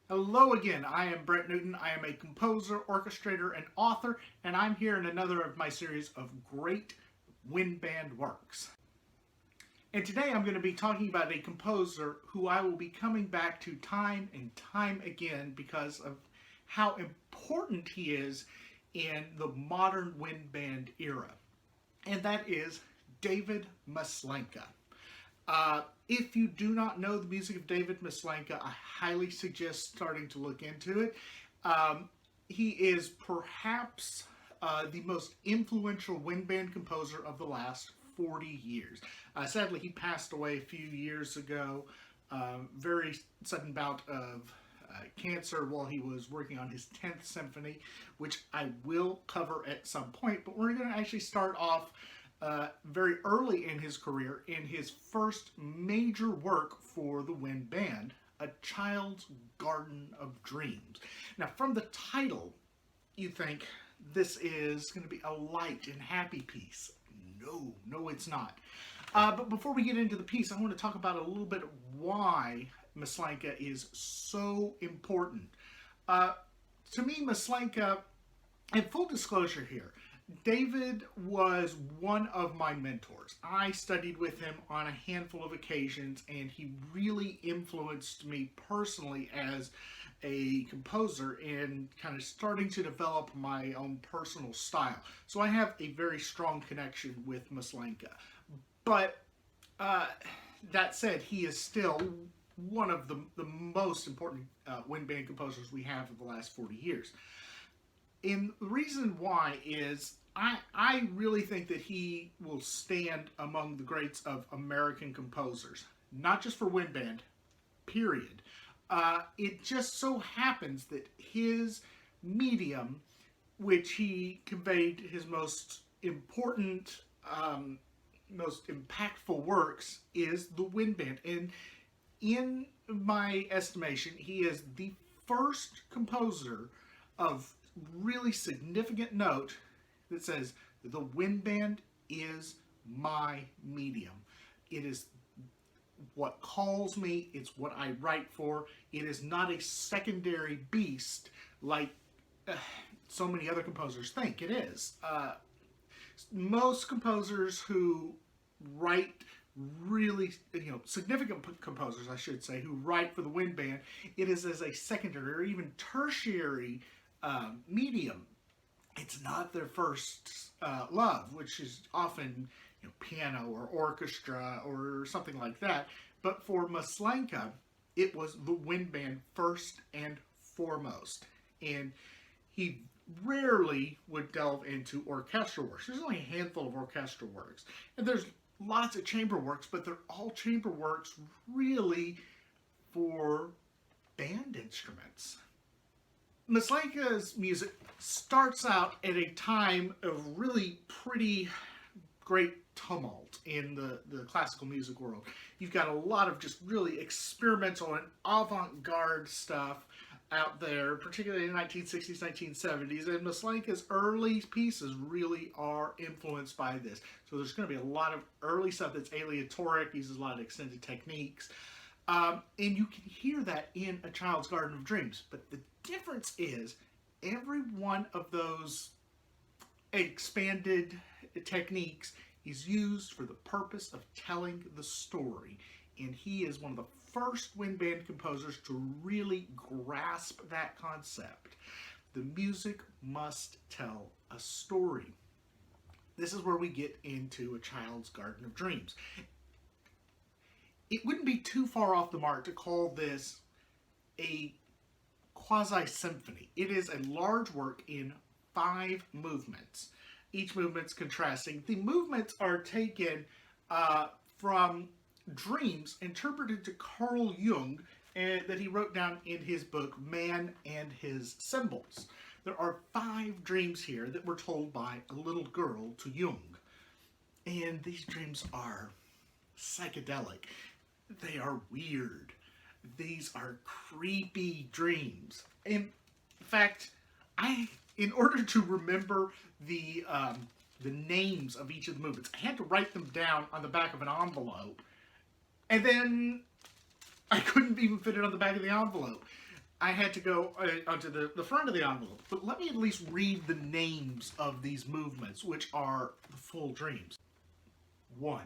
Hello again, I am Brett Newton. I am a composer, orchestrator, and author, and I'm here in another of my series of great wind band works. And today I'm going to be talking about a composer who I will be coming back to time and time again because of how important he is in the modern wind band era, and that is David Maslanka. If you do not know the music of David Maslanka, I highly suggest starting to look into it. He is perhaps the most influential wind band composer of the last 40 years. Sadly, he passed away a few years ago. Very sudden bout of cancer while he was working on his 10th symphony, which I will cover at some point. But we're going to actually start off very early in his career in his first major work for the wind band, A Child's Garden of Dreams. Now, from the title, you think this is going to be a light and happy piece. No, it's not. But before we get into the piece, I want to talk about a little bit why Maslanka is so important. Uh, to me, Maslanka, and full disclosure here, David was one of my mentors. I studied with him on a handful of occasions, and he really influenced me personally as a composer in kind of starting to develop my own personal style. So I have a very strong connection with Maslanka. But uh, that said, he is still one of the most important wind band composers we have in the last 40 years. And the reason why is I really think that he will stand among the greats of American composers, not just for wind band, period. It just so happens that his medium, which he conveyed his most important, most impactful works, is the wind band. And in my estimation, he is the first composer of really significant note that says the wind band is my medium. It is what calls me, it's what I write for. It is not a secondary beast like uh, so many other composers think it is. Most composers who write really, significant composers, I should say, who write for the wind band, it is as a secondary or even tertiary medium. It's not their first love, which is often piano or orchestra or something like that. But for Maslanka, it was the wind band first and foremost. And he rarely would delve into orchestral works. There's only a handful of orchestral works. And there's lots of chamber works, but they're all chamber works really for band instruments. Maslanka's music starts out at a time of really pretty great tumult in the classical music world. You've got a lot of just really experimental and avant-garde stuff out there, particularly in the 1960s, 1970s, and Maslanka's early pieces really are influenced by this. So there's going to be a lot of early stuff that's aleatoric, uses a lot of extended techniques, and you can hear that in A Child's Garden of Dreams. But the difference is every one of those expanded techniques is used for the purpose of telling the story. And he is one of the first wind band composers to really grasp that concept. The music must tell a story. This is where we get into A Child's Garden of Dreams. It wouldn't be too far off the mark to call this a quasi-symphony. It is a large work in 5 movements. Each movement's contrasting. The movements are taken from dreams interpreted to Carl Jung that he wrote down in his book, Man and His Symbols. There are 5 dreams here that were told by a little girl to Jung. And these dreams are psychedelic. They are weird. These are creepy dreams. In fact, in order to remember the names of each of the movements, I had to write them down on the back of an envelope, and then I couldn't even fit it on the back of the envelope. I had to go onto the front of the envelope, but let me at least read the names of these movements, which are the full dreams. 1.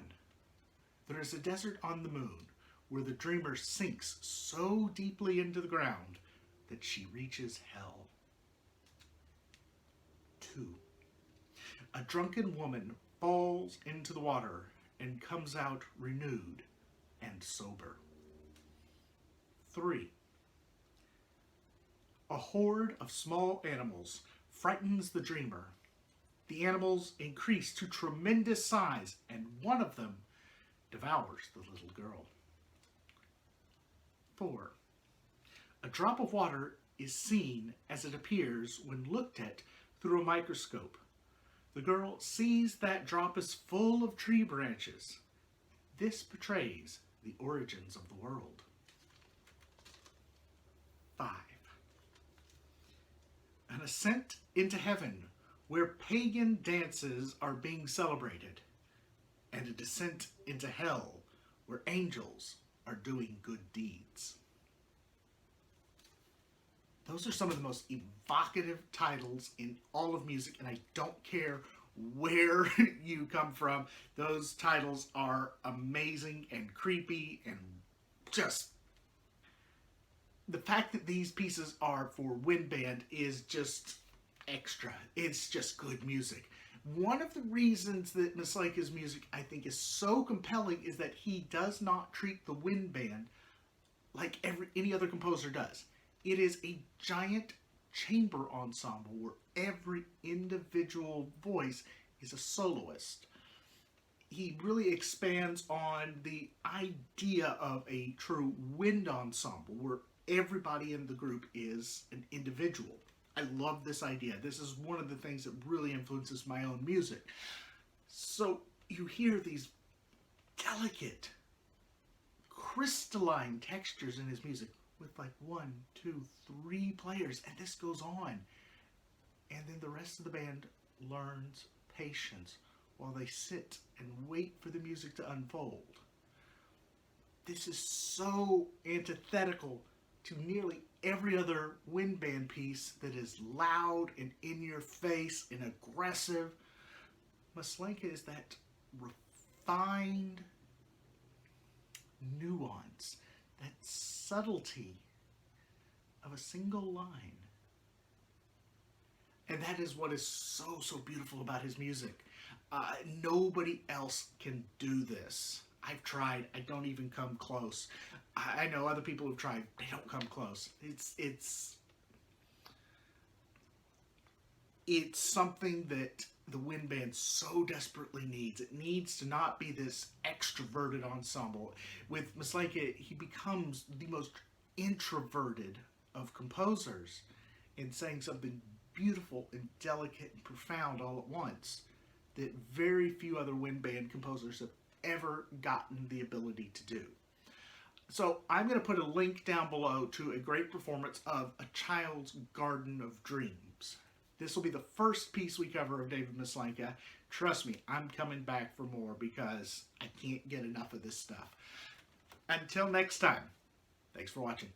There is a desert on the moon where the dreamer sinks so deeply into the ground that she reaches hell. 2. A drunken woman falls into the water and comes out renewed and sober. 3. A horde of small animals frightens the dreamer. The animals increase to tremendous size, and one of them devours the little girl. 4. A drop of water is seen as it appears when looked at through a microscope. The girl sees that drop is full of tree branches. This betrays the origins of the world. 5. An ascent into heaven where pagan dances are being celebrated, and a descent into hell where angels are doing good deeds. Those are some of the most evocative titles in all of music, and I don't care where you come from. Those titles are amazing and creepy, and just the fact that these pieces are for wind band is just extra. It's just good music. One of the reasons that Maslanka's music, I think, is so compelling is that he does not treat the wind band like any other composer does. It is a giant chamber ensemble where every individual voice is a soloist. He really expands on the idea of a true wind ensemble where everybody in the group is an individual. I love this idea. This is one of the things that really influences my own music. So you hear these delicate, crystalline textures in his music with like 1, 2, 3 players, and this goes on. And then the rest of the band learns patience while they sit and wait for the music to unfold. This is so antithetical to nearly every other wind band piece that is loud and in your face and aggressive. Maslanka is that refined nuance, that subtlety of a single line. And that is what is so beautiful about his music. Nobody else can do this. I've tried. I don't even come close. I know other people have tried. They don't come close. It's something that the wind band so desperately needs. It needs to not be this extroverted ensemble. With Maslanka, he becomes the most introverted of composers in saying something beautiful and delicate and profound all at once that very few other wind band composers have ever gotten the ability to do. So I'm going to put a link down below to a great performance of A Child's Garden of Dreams. This will be the first piece we cover of David Maslanka. Trust me, I'm coming back for more because I can't get enough of this stuff. Until next time, thanks for watching.